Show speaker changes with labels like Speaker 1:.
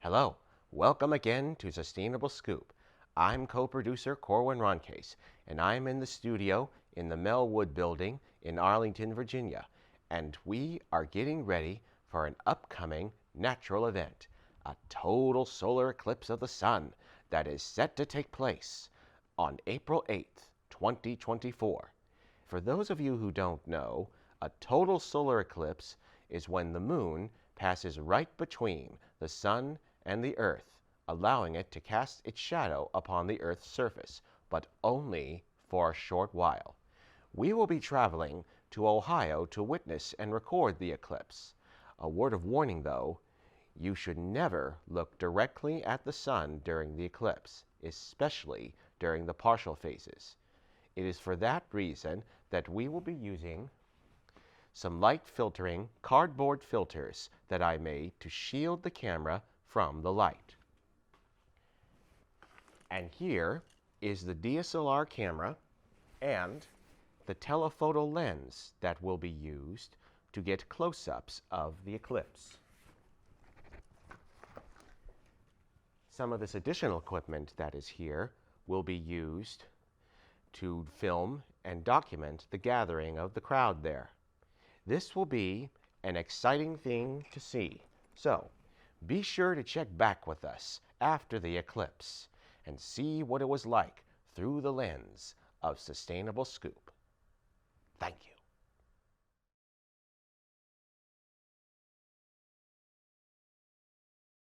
Speaker 1: Hello, welcome again to Sustainable Scoop. I'm co-producer Corwin Roncase, and I'm in the studio in the Melwood Building in Arlington, Virginia, and we are getting ready for an upcoming natural event, a total solar eclipse of the sun that is set to take place on April 8th, 2024. For those of you who don't know, a total solar eclipse is when the moon passes right between the sun and the earth, allowing it to cast its shadow upon the earth's surface, but only for a short while. We will be traveling to Ohio to witness and record the eclipse. A word of warning though, you should never look directly at the sun during the eclipse, especially during the partial phases. It is for that reason that we will be using some light filtering cardboard filters that I made to shield the camera from the light. And here is the DSLR camera and the telephoto lens that will be used to get close-ups of the eclipse. Some of this additional equipment that is here will be used to film and document the gathering of the crowd there. This will be an exciting thing to see, so be sure to check back with us after the eclipse and see what it was like through the lens of Sustainable Scoop. Thank you.